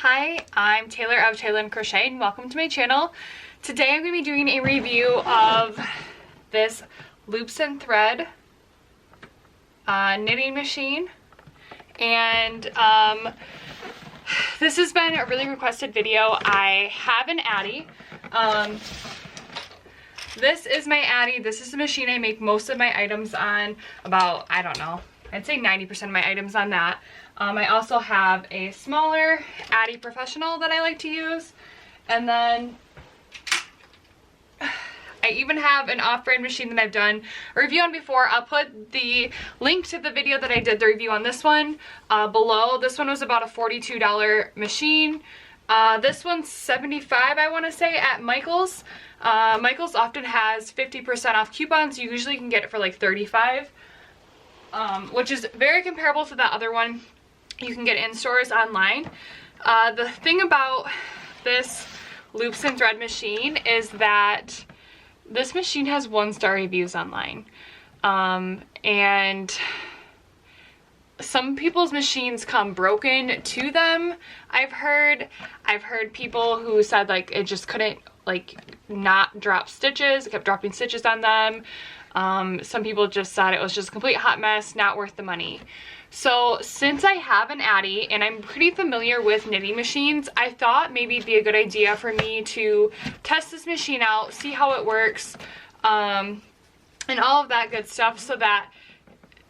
Hi, I'm Taylor of Taylor & Crochet and welcome to my channel. Today I'm going to be doing a review of this loops and thread knitting machine, and this has been a really requested video. I have an Addi. This is my Addi. This is the machine I make most of my items on. About, I don't know, I'd say 90% of my items on that. I also have a smaller Addi Professional that I like to use. And then I even have an off-brand machine that I've done a review on before. I'll put the link to the video that I did the review on this one below. This one was about a $42 machine. This one's $75, I want to say, at Michael's. Michael's often has 50% off coupons. You usually can get it for like $35, which is very comparable to that other one. You can get it in stores online. The thing about this loops and thread machine is that this machine has 1-star reviews online. And some people's machines come broken to them. I've heard people who said like it just couldn't like not drop stitches. It kept dropping stitches on them. Some people just said it was just a complete hot mess, not worth the money. So since I have an Addi and I'm pretty familiar with knitting machines, I thought maybe it'd be a good idea for me to test this machine out, see how it works, and all of that good stuff, so that,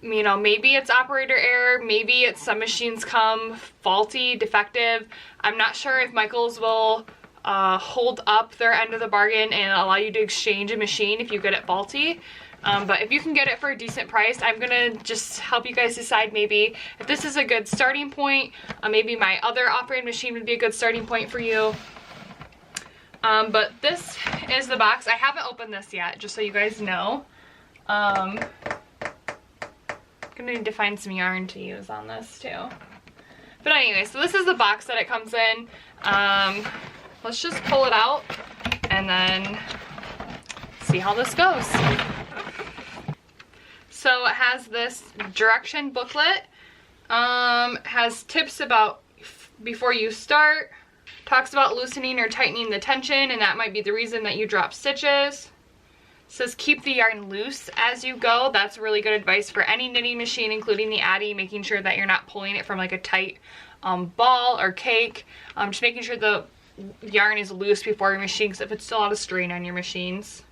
you know, maybe it's operator error, maybe it's some machines come faulty, defective. I'm not sure if Michael's will hold up their end of the bargain and allow you to exchange a machine if you get it faulty. But if you can get it for a decent price, I'm gonna just help you guys decide maybe if this is a good starting point. Maybe my other off-brand machine would be a good starting point for you. But this is the box. I haven't opened this yet, just so you guys know. I'm gonna need to find some yarn to use on this too. But anyway, so this is the box that it comes in. Let's just pull it out and then see how this goes. So it has this direction booklet, has tips about before you start, talks about loosening or tightening the tension, and that might be the reason that you drop stitches. It says keep the yarn loose as you go. That's really good advice for any knitting machine, including the Addi, making sure that you're not pulling it from like a tight ball or cake. Just making sure the yarn is loose before your machine, because if it's still a lot of strain on your machines.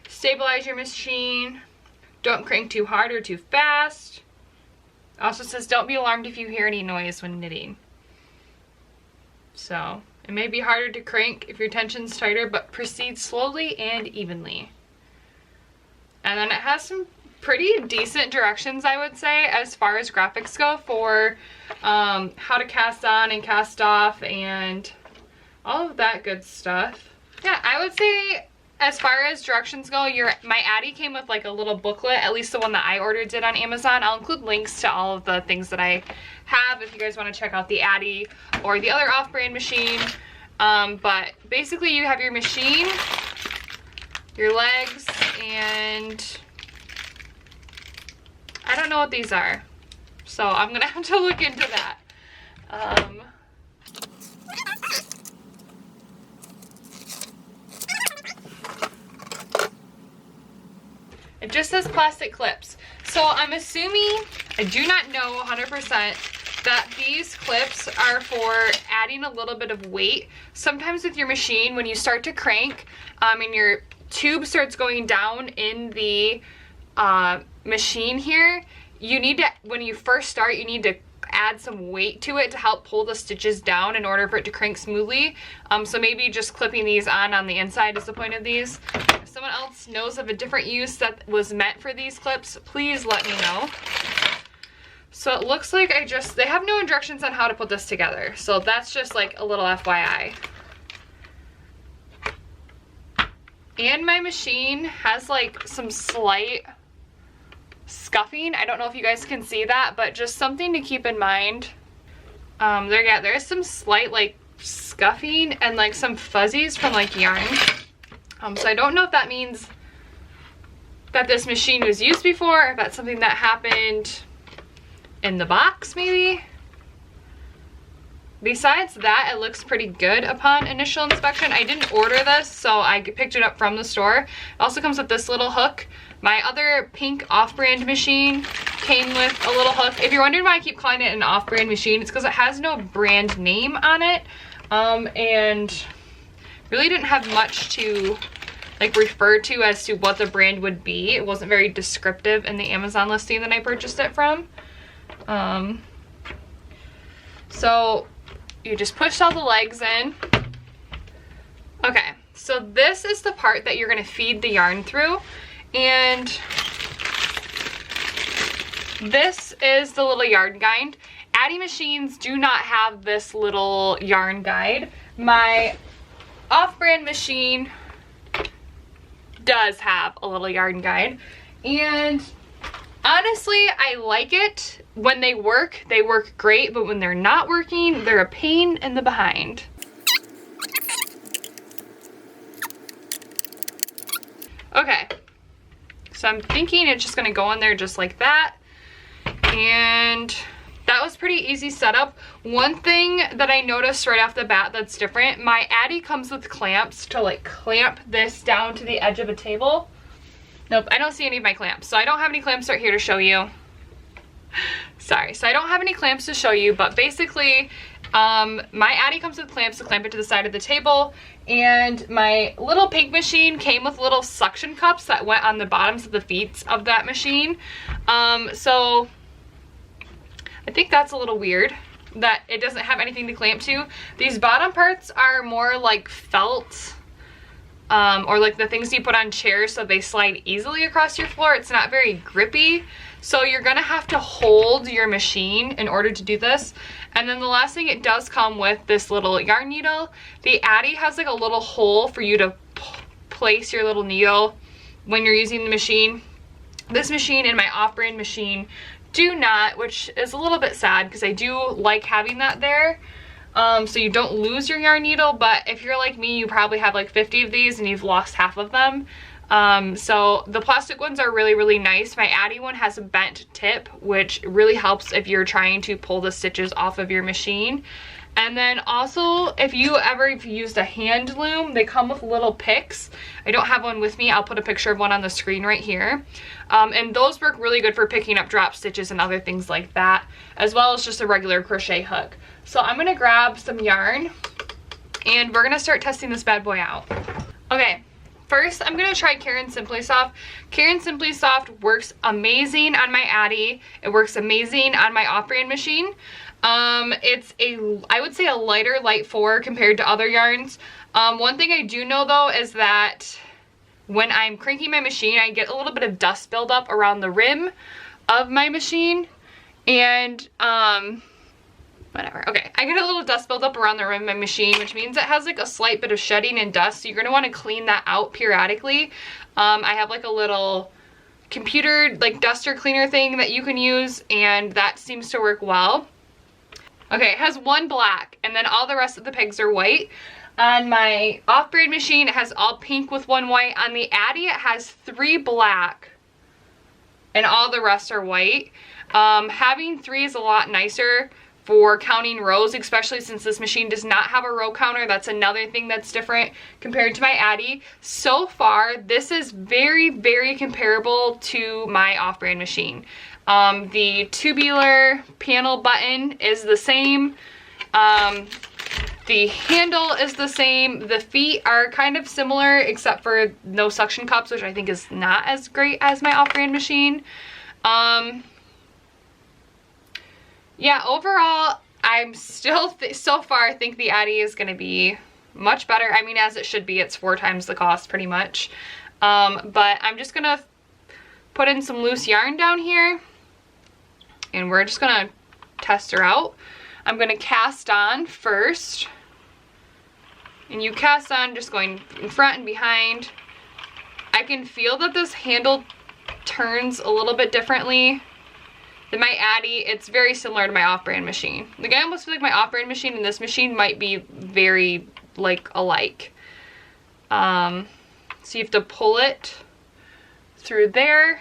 Stabilize your machine. Don't crank too hard or too fast. Also says don't be alarmed if you hear any noise when knitting. So it may be harder to crank if your tension's tighter, but proceed slowly and evenly. And then it has some pretty decent directions, I would say, as far as graphics go for how to cast on and cast off and all of that good stuff. Yeah, I would say as far as directions go, my Addi came with like a little booklet, at least the one that I ordered did on Amazon. I'll include links to all of the things that I have if you guys want to check out the Addi or the other off-brand machine. But basically you have your machine, your legs, and I don't know what these are. So I'm going to have to look into that. It just says plastic clips. So I'm assuming, I do not know 100%, that these clips are for adding a little bit of weight. Sometimes with your machine, when you start to crank and your tube starts going down in the machine here, you need to, when you first start, you need to add some weight to it to help pull the stitches down in order for it to crank smoothly. So maybe just clipping these on the inside is the point of these. If someone else knows of a different use that was meant for these clips, please let me know. So it looks like they have no instructions on how to put this together. So that's just like a little FYI. And my machine has like some slight scuffing. I don't know if you guys can see that, but just something to keep in mind. There is some slight like scuffing and like some fuzzies from like yarn. So I don't know if that means that this machine was used before, or if that's something that happened in the box maybe. besides that, it looks pretty good upon initial inspection. I didn't order this, so I picked it up from the store. It also comes with this little hook. My other pink off-brand machine came with a little hook. If you're wondering why I keep calling it an off-brand machine, it's because it has no brand name on it. And really didn't have much to like refer to as to what the brand would be. It wasn't very descriptive in the Amazon listing that I purchased it from. So you just push all the legs in. Okay, so this is the part that you're gonna feed the yarn through. And this is the little yarn guide. Addi machines do not have this little yarn guide. My off-brand machine does have a little yarn guide. And honestly, I like it. When they work great, but when they're not working, they're a pain in the behind. Okay. So I'm thinking it's just gonna go in there just like that. And that was pretty easy setup. One thing that I noticed right off the bat that's different, my Addi comes with clamps to like clamp this down to the edge of a table. Nope, I don't see any of my clamps. So I don't have any clamps right here to show you. Sorry, so I don't have any clamps to show you, but basically my Addi comes with clamps to clamp it to the side of the table, and my little pink machine came with little suction cups that went on the bottoms of the feet of that machine. So I think that's a little weird that it doesn't have anything to clamp to. These bottom parts are more like felt, or like the things you put on chairs so they slide easily across your floor. It's not very grippy. So you're gonna have to hold your machine in order to do this. And then the last thing, it does come with this little yarn needle. The Addi has like a little hole for you to place your little needle when you're using the machine. This machine and my off-brand machine do not, which is a little bit sad because I do like having that there. So you don't lose your yarn needle, but if you're like me, you probably have like 50 of these and you've lost half of them. So the plastic ones are really, really nice. My Addi one has a bent tip, which really helps if you're trying to pull the stitches off of your machine. And then also, if you ever used a hand loom, they come with little picks. I don't have one with me. I'll put a picture of one on the screen right here. And those work really good for picking up drop stitches and other things like that, as well as just a regular crochet hook. So I'm gonna grab some yarn and we're gonna start testing this bad boy out. Okay. First, I'm gonna try Caron Simply Soft. Caron Simply Soft works amazing on my Addi. It works amazing on my off-brand machine. It's I would say a lighter light 4 compared to other yarns. One thing I do know though is that when I'm cranking my machine, I get a little bit of dust buildup around the rim of my machine. And whatever. Okay, I get a little dust buildup around the rim of my machine, which means it has like a slight bit of shedding and dust. So you're gonna want to clean that out periodically. I have like a little computer like duster cleaner thing that you can use, and that seems to work well. Okay, it has one black, and then all the rest of the pegs are white. On my off-brand machine, it has all pink with one white. On the Addi, it has 3 black, and all the rest are white. Having 3 is a lot nicer for counting rows, especially since this machine does not have a row counter. That's another thing that's different compared to my Addi. So far, this is very, very comparable to my off-brand machine. The tubular panel button is the same. The handle is the same. The feet are kind of similar except for no suction cups, which I think is not as great as my off-brand machine. Yeah, overall, I'm still, so far, I think the Addi is going to be much better. I mean, as it should be. It's 4 times the cost, pretty much. But I'm just going to put in some loose yarn down here, and we're just going to test her out. I'm going to cast on first, and you cast on just going in front and behind. I can feel that this handle turns a little bit differently than my Addi. It's very similar to my off-brand machine. Like, I almost feel like my off-brand machine and this machine might be very, like, alike. So you have to pull it through there.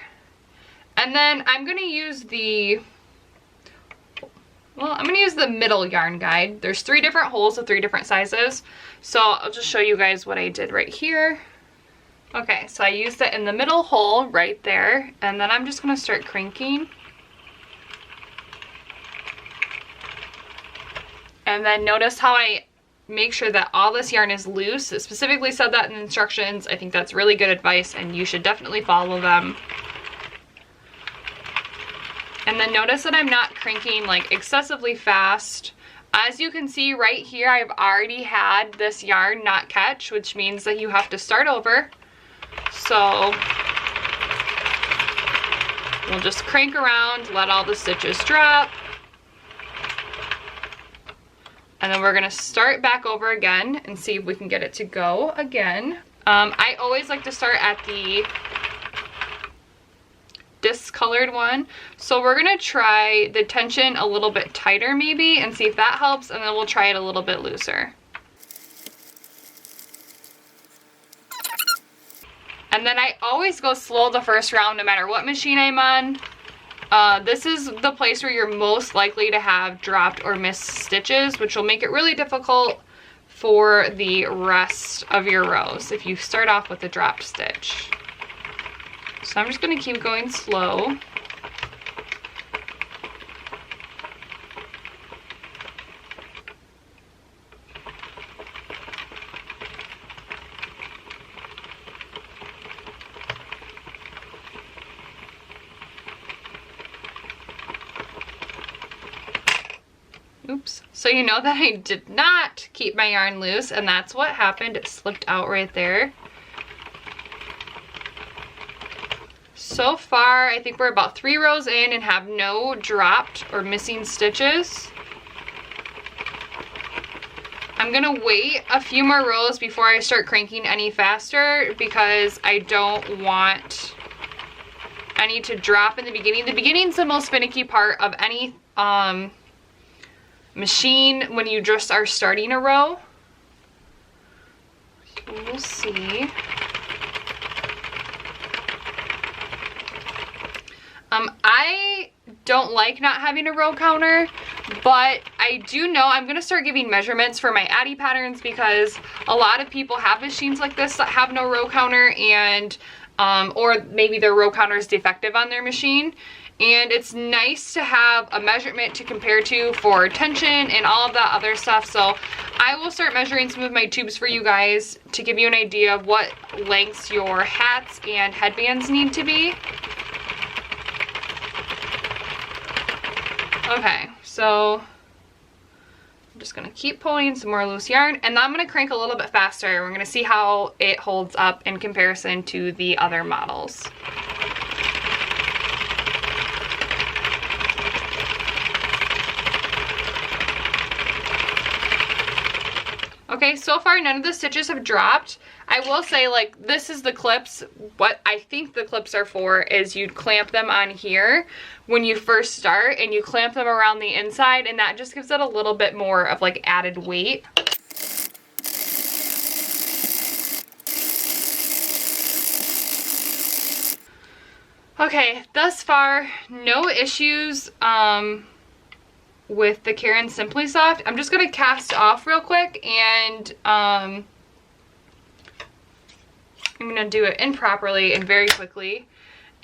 And then I'm going to use the well, I'm gonna use the middle yarn guide. There's 3 different holes of 3 different sizes. So I'll just show you guys what I did right here. Okay, so I used it in the middle hole right there, and then I'm just gonna start cranking. And then notice how I make sure that all this yarn is loose. It specifically said that in the instructions. I think that's really good advice, and you should definitely follow them. And then notice that I'm not cranking like excessively fast. As you can see right here, I've already had this yarn not catch, which means that you have to start over. So we'll just crank around, let all the stitches drop. And then we're gonna start back over again and see if we can get it to go again. I always like to start at the discolored one. So we're gonna try the tension a little bit tighter maybe and see if that helps, and then we'll try it a little bit looser. And then I always go slow the first round no matter what machine I'm on. This is the place where you're most likely to have dropped or missed stitches, which will make it really difficult for the rest of your rows if you start off with a dropped stitch. So I'm just going to keep going slow. Oops. So you know that I did not keep my yarn loose, and that's what happened. It slipped out right there. So far, I think we're about 3 rows in and have no dropped or missing stitches. I'm gonna wait a few more rows before I start cranking any faster because I don't want any to drop in the beginning. The beginning's the most finicky part of any machine when you just are starting a row. So we'll see. I don't like not having a row counter, but I do know I'm going to start giving measurements for my Addi patterns because a lot of people have machines like this that have no row counter, and or maybe their row counter is defective on their machine. And it's nice to have a measurement to compare to for tension and all of that other stuff. So I will start measuring some of my tubes for you guys to give you an idea of what lengths your hats and headbands need to be. Okay, so I'm just gonna keep pulling some more loose yarn, and then I'm gonna crank a little bit faster. We're gonna see how it holds up in comparison to the other models. Okay, so far none of the stitches have dropped. I will say, like, this is the clips. What I think the clips are for is you'd clamp them on here when you first start, and you clamp them around the inside, and that just gives it a little bit more of like added weight. Okay, thus far, no issues with the Caron Simply Soft. I'm just gonna cast off real quick, and I'm gonna do it improperly and very quickly,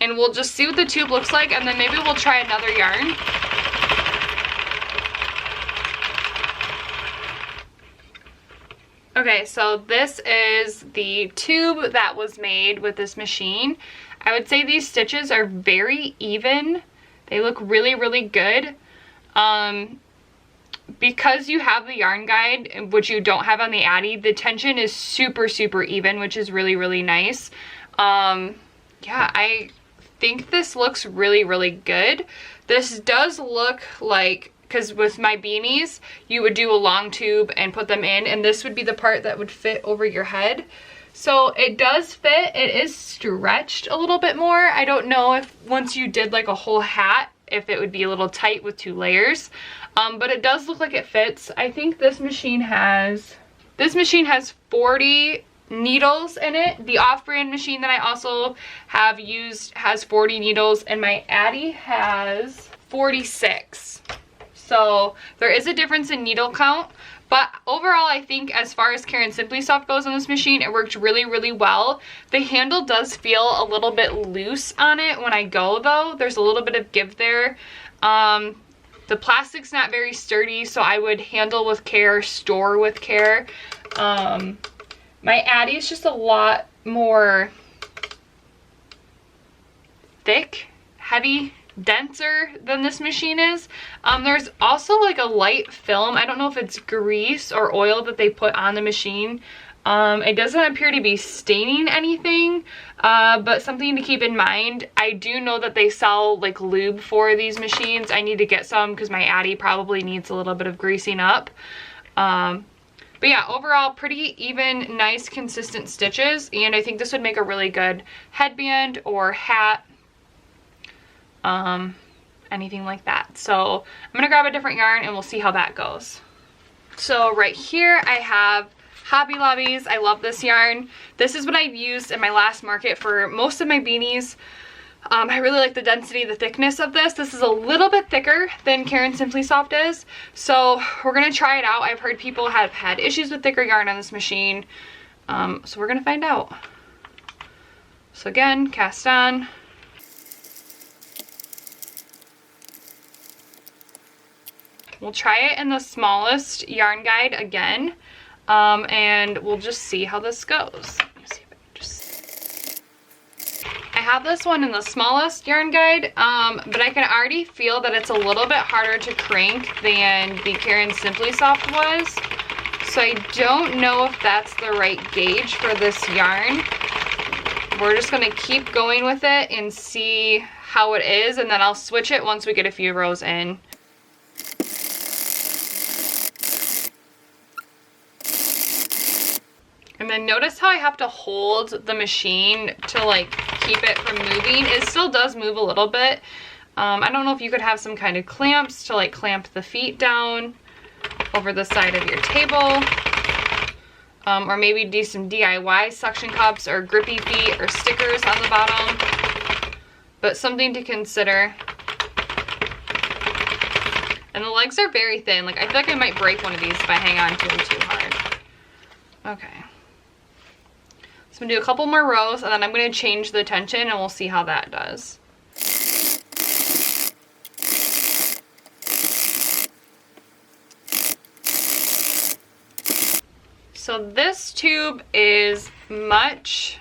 and we'll just see what the tube looks like, and then maybe we'll try another yarn. Okay, so this is the tube that was made with this machine. I would say these stitches are very even. They look really, really good. Because you have the yarn guide, which you don't have on the Addi, the tension is super, super even, which is really, really nice. Yeah, I think this looks really, really good. This does look like, because with my beanies, you would do a long tube and put them in, and this would be the part that would fit over your head. So it does fit. It is stretched a little bit more. I don't know if once you did like a whole hat, if it would be a little tight with 2 layers. But it does look like it fits. I think this machine has 40 needles in it. The off-brand machine that I also have used has 40 needles, and my Addi has 46. So there is a difference in needle count, but overall I think as far as Caron Simply Soft goes on this machine, it worked really, really well. The handle does feel a little bit loose on it when I go though. There's a little bit of give there. The plastic's not very sturdy, so I would handle with care, store with care. My Addi is just a lot more thick, heavy, denser than this machine is. There's also like a light film. I don't know if it's grease or oil that they put on the machine. It doesn't appear to be staining anything, but something to keep in mind. I do know that they sell like lube for these machines. I need to get some because my Addi probably needs a little bit of greasing up. But yeah, overall pretty even, nice, consistent stitches, and I think this would make a really good headband or hat, anything like that. So I'm gonna grab a different yarn and we'll see how that goes. So right here I have Hobby Lobby's. I love this yarn. This is what I've used in my last market for most of my beanies. I really like the density, the thickness of this. This is a little bit thicker than Caron Simply Soft is. So we're gonna try it out. I've heard people have had issues with thicker yarn on this machine. So we're gonna find out. So again, cast on. We'll try it in the smallest yarn guide again. And we'll just see how this goes. Let me see if I can just... I have this one in the smallest yarn guide, but I can already feel that it's a little bit harder to crank than the Caron Simply Soft was. So I don't know if that's the right gauge for this yarn. We're just gonna keep going with it and see how it is, and then I'll switch it once we get a few rows in. And then notice how I have to hold the machine to like keep it from moving. It still does move a little bit. I don't know if you could have some kind of clamps to like clamp the feet down over the side of your table. Or maybe do some DIY suction cups or grippy feet or stickers on the bottom. But something to consider. And the legs are very thin. Like I feel like I might break one of these if I hang on to them too hard. Okay. So I'm gonna do a couple more rows and then I'm gonna change the tension and we'll see how that does. So this tube is much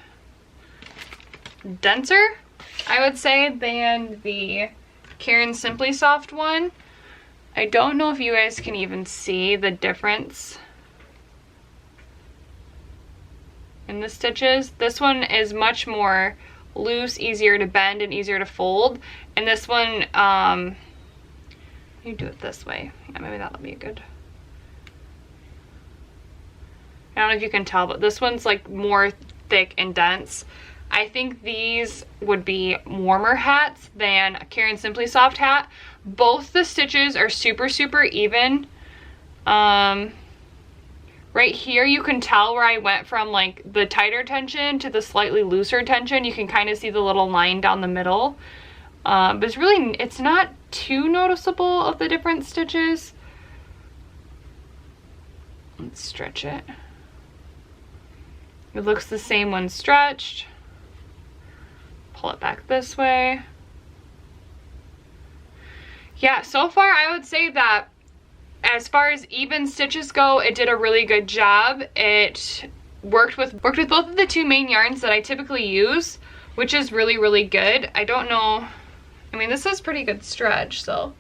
denser, I would say, than the Caron Simply Soft one. I don't know if you guys can even see the difference in the stitches. This one is much more loose, easier to bend and easier to fold, and this one you do it this way. Yeah, maybe that'll be good. I don't know if you can tell, but this one's like more thick and dense. I think these would be warmer hats than a Caron Simply Soft hat. Both the stitches are super, super even. Right here you can tell where I went from like the tighter tension to the slightly looser tension. You can kind of see the little line down the middle. But it's not too noticeable of the different stitches. Let's stretch it. It looks the same when stretched. Pull it back this way. Yeah, so far I would say that as far as even stitches go, it did a really good job. It worked with both of the two main yarns that I typically use, which is really, really good. I don't know, I mean, this is pretty good stretch, so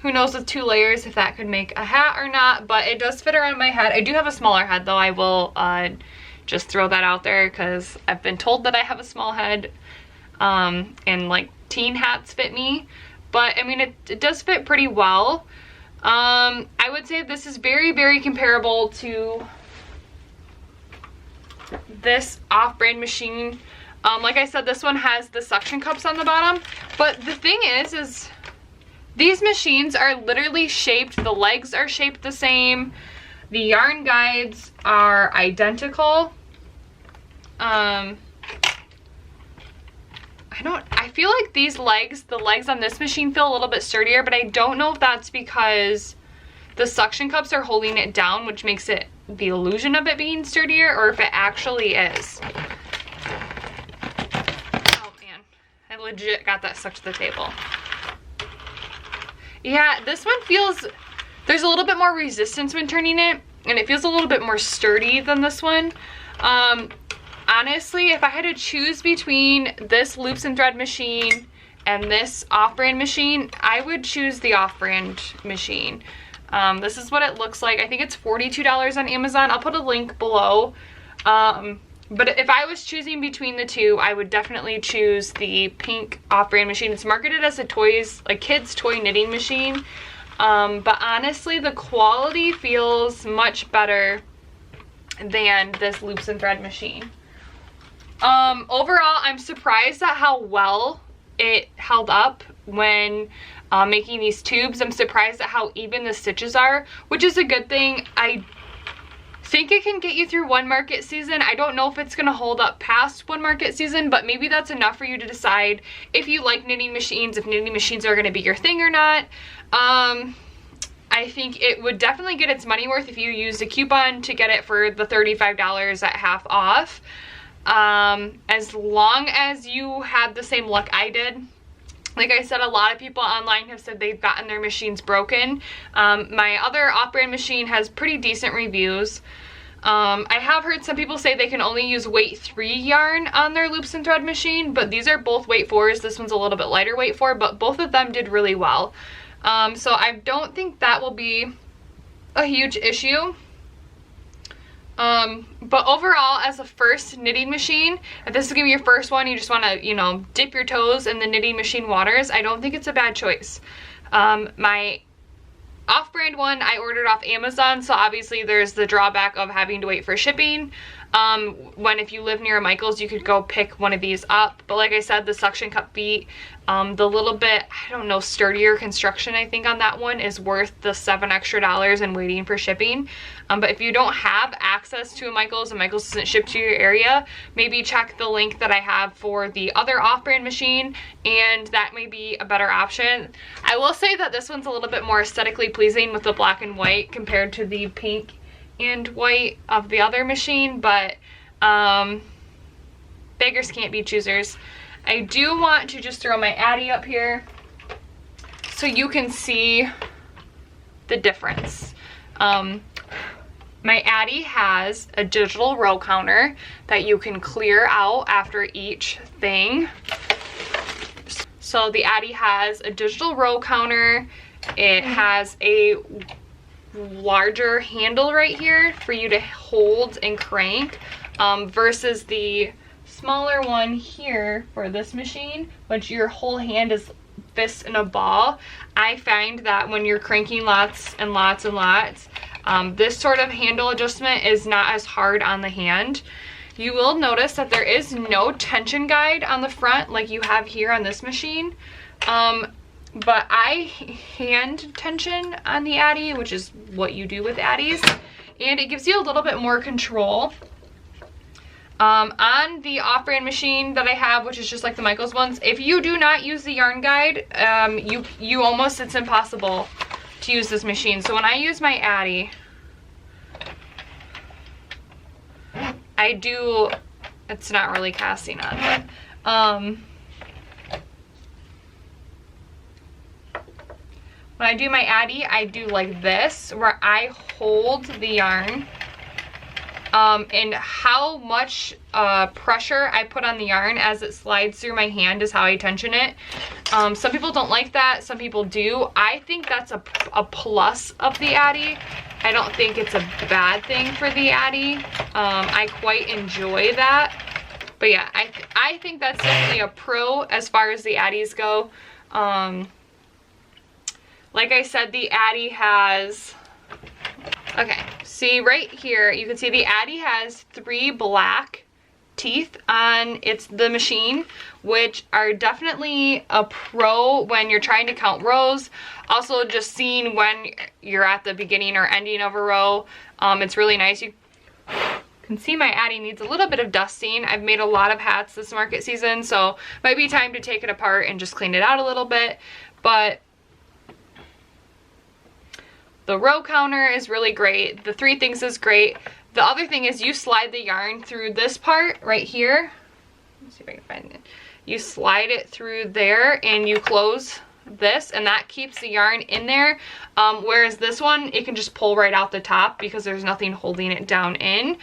who knows with 2 layers if that could make a hat or not, but it does fit around my head. I do have a smaller head though. I will just throw that out there because I've been told that I have a small head, and like teen hats fit me. But I mean, it does fit pretty well. I would say this is very, very comparable to this off-brand machine. Like I said, this one has the suction cups on the bottom. But the thing is these machines are literally shaped, the legs are shaped the same. The yarn guides are identical. I feel like these legs, the legs on this machine feel a little bit sturdier, but I don't know if that's because the suction cups are holding it down, which makes it the illusion of it being sturdier, or if it actually is. Oh man, I legit got that stuck to the table. Yeah, this one feels, there's a little bit more resistance when turning it, and it feels a little bit more sturdy than this one. Honestly, if I had to choose between this loops and thread machine and this off-brand machine, I would choose the off-brand machine. This is what it looks like. I think it's $42 on Amazon. I'll put a link below. But if I was choosing between the two, I would definitely choose the pink off-brand machine. It's marketed as a toys, like kids toy knitting machine. But honestly, the quality feels much better than this loops and thread machine. Overall, I'm surprised at how well it held up when making these tubes. I'm surprised at how even the stitches are, which is a good thing. I think it can get you through one market season. I don't know if it's going to hold up past one market season, but maybe that's enough for you to decide if you like knitting machines, if knitting machines are going to be your thing or not. I think it would definitely get its money worth if you used a coupon to get it for the $35 at half off. As long as you had the same luck I did. Like I said, a lot of people online have said they've gotten their machines broken. My other off-brand machine has pretty decent reviews. I have heard some people say they can only use weight 3 yarn on their loops and thread machine, but these are both weight 4s. This one's a little bit lighter weight 4, but both of them did really well. So I don't think that will be a huge issue. But overall, as a first knitting machine, if this is gonna be your first one, you just want to, you know, dip your toes in the knitting machine waters, I don't think it's a bad choice. My off-brand one I ordered off Amazon, so obviously there's the drawback of having to wait for shipping. When if you live near a Michael's, you could go pick one of these up. But like I said, the suction cup feet, the little bit, I don't know, sturdier construction I think on that one is worth the $7 extra and waiting for shipping. But if you don't have access to a Michael's and Michael's doesn't ship to your area, maybe check the link that I have for the other off-brand machine, and that may be a better option. I will say that this one's a little bit more aesthetically pleasing with the black and white compared to the pink and white of the other machine, but beggars can't be choosers. I do want to just throw my Addi up here so you can see the difference. My Addi has a digital row counter that you can clear out after each thing. So the Addi has a digital row counter. It has a larger handle right here for you to hold and crank, versus the smaller one here for this machine, which your whole hand is fist in a ball. I find that when you're cranking lots and lots and lots, this sort of handle adjustment is not as hard on the hand. You will notice that there is no tension guide on the front like you have here on this machine. But I hand tension on the Addi, which is what you do with Addis, and it gives you a little bit more control. On the off-brand machine that I have, which is just like the Michael's ones, if you do not use the yarn guide, it's impossible to use this machine. So when I use my Addi, I do, it's not really casting on, but when I do my Addi, I do like this, where I hold the yarn, and how much pressure I put on the yarn as it slides through my hand is how I tension it. Some people don't like that, some people do. I think that's a plus of the Addi. I don't think it's a bad thing for the Addi. I quite enjoy that. But yeah, I think that's definitely a pro as far as the Addis go. Like I said, the Addi has, okay, see right here, you can see the Addi has 3 black teeth on the machine, which are definitely a pro when you're trying to count rows. Also, just seeing when you're at the beginning or ending of a row, it's really nice. can see my Addi needs a little bit of dusting. I've made a lot of hats this market season, so might be time to take it apart and just clean it out a little bit. But the row counter is really great. The 3 things is great. The other thing is you slide the yarn through this part right here. Let's see if I can find it. You slide it through there and you close this, and that keeps the yarn in there. Whereas this one, it can just pull right out the top because there's nothing holding it down in.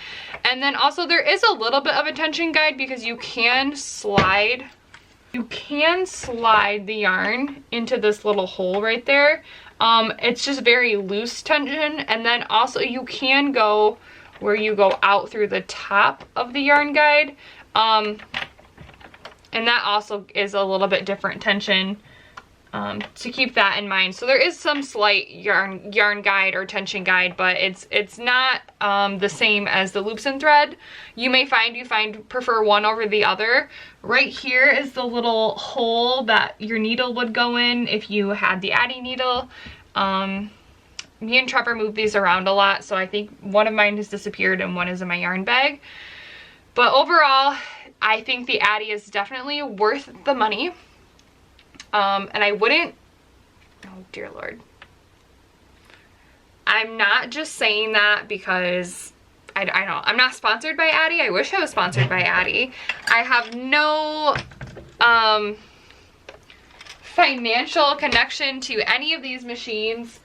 And then also there is a little bit of a tension guide because you can slide the yarn into this little hole right there. It's just very loose tension. And then also you can go where you go out through the top of the yarn guide. And that also is a little bit different tension. To keep that in mind. So there is some slight yarn guide or tension guide, but it's not the same as the loops and thread. You may find prefer one over the other. Right here is the little hole that your needle would go in if you had the Addi needle. Me and Trevor move these around a lot, so I think one of mine has disappeared and one is in my yarn bag. But overall, I think the Addi is definitely worth the money. And I wouldn't, oh dear Lord. I'm not just saying that because, I don't, I'm not sponsored by Addi. I wish I was sponsored by Addi. I have no financial connection to any of these machines.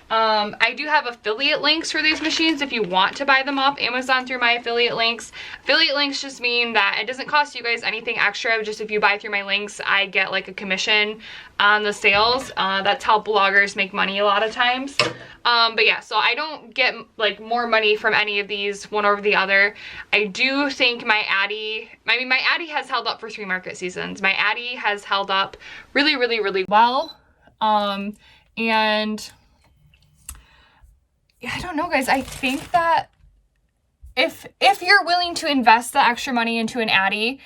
I do have affiliate links for these machines if you want to buy them off Amazon through my affiliate links. Affiliate links just mean that it doesn't cost you guys anything extra. Just if you buy through my links, I get like a commission on the sales. That's how bloggers make money a lot of times. But yeah, so I don't get like more money from any of these one over the other. I do think my Addi has held up for 3 market seasons. My Addi has held up really, really, really well. And I don't know, guys. I think that if you're willing to invest the extra money into an Addi,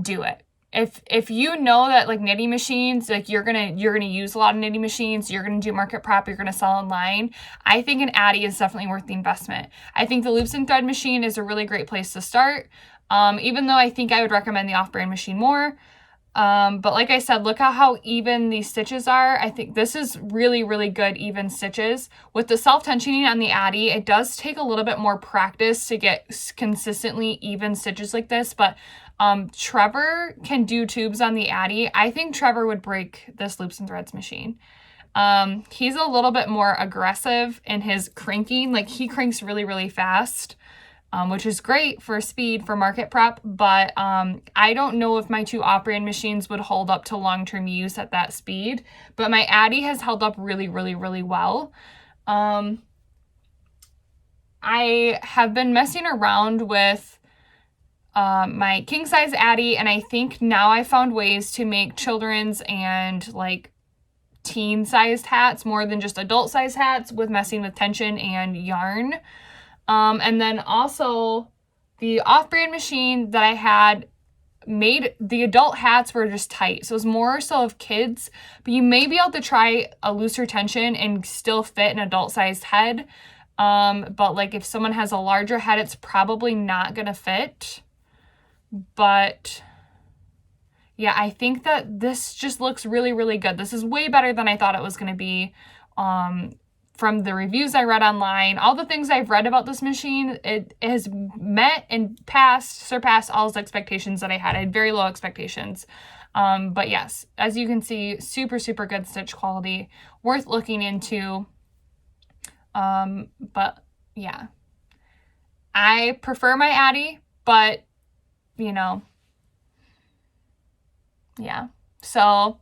do it. If you know that like knitting machines, like you're gonna use a lot of knitting machines, you're gonna do market prep, you're gonna sell online, I think an Addi is definitely worth the investment. I think the loops and thread machine is a really great place to start. Even though I think I would recommend the off-brand machine more. But like I said, look at how even these stitches are. I think this is really, really good even stitches. With the self-tensioning on the Addi, it does take a little bit more practice to get consistently even stitches like this, but Trevor can do tubes on the Addi. I think Trevor would break this loops and threads machine. He's a little bit more aggressive in his cranking. Like he cranks really, really fast. Which is great for speed for market prep, but I don't know if my 2 off-brand machines would hold up to long-term use at that speed, but my Addi has held up really, really, really well. I have been messing around with my king-size Addi, and I think now I found ways to make children's and like teen-sized hats more than just adult-sized hats with messing with tension and yarn. And then also the off-brand machine that I had made the adult hats were just tight. So it was more so of kids, but you may be able to try a looser tension and still fit an adult sized head. But like if someone has a larger head, it's probably not going to fit. But yeah, I think that this just looks really, really good. This is way better than I thought it was going to be. From the reviews I read online, all the things I've read about this machine, it has met and surpassed all its expectations that I had. I had very low expectations. But yes, as you can see, super, super good stitch quality, worth looking into. But yeah, I prefer my Addi, but you know, yeah. So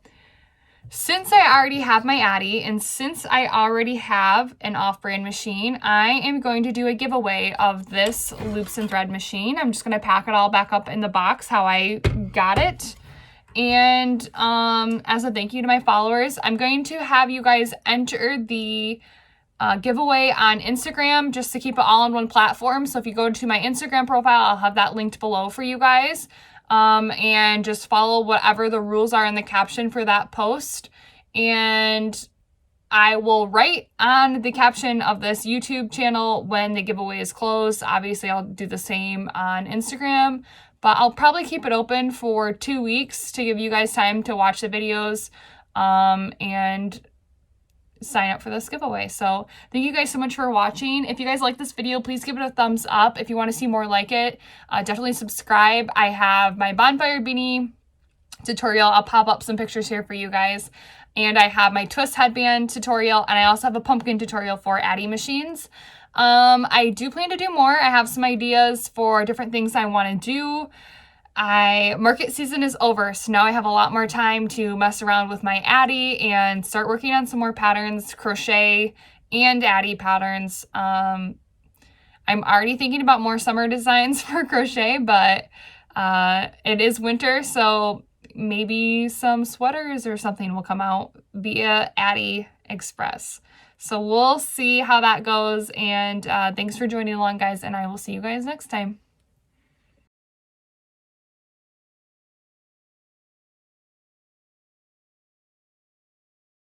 since I already have my Addi and since I already have an off-brand machine, I am going to do a giveaway of this loops and thread machine. I'm just going to pack it all back up in the box how I got it. And as a thank you to my followers, I'm going to have you guys enter the giveaway on Instagram just to keep it all on one platform. So if you go to my Instagram profile, I'll have that linked below for you guys. And just follow whatever the rules are in the caption for that post. And I will write on the caption of this YouTube channel when the giveaway is closed. Obviously, I'll do the same on Instagram, but I'll probably keep it open for 2 weeks to give you guys time to watch the videos and sign up for this giveaway. So thank you guys so much for watching. If you guys like this video, please give it a thumbs up. If you want to see more like it, definitely subscribe. I have my bonfire beanie tutorial. I'll pop up some pictures here for you guys. And I have my twist headband tutorial, and I also have a pumpkin tutorial for Addi machines. I do plan to do more. I have some ideas for different things I want to do. Market season is over, so now I have a lot more time to mess around with my Addi and start working on some more patterns, crochet and Addi patterns. I'm already thinking about more summer designs for crochet, but it is winter, so maybe some sweaters or something will come out via Addi Express. So we'll see how that goes, and thanks for joining along, guys, and I will see you guys next time.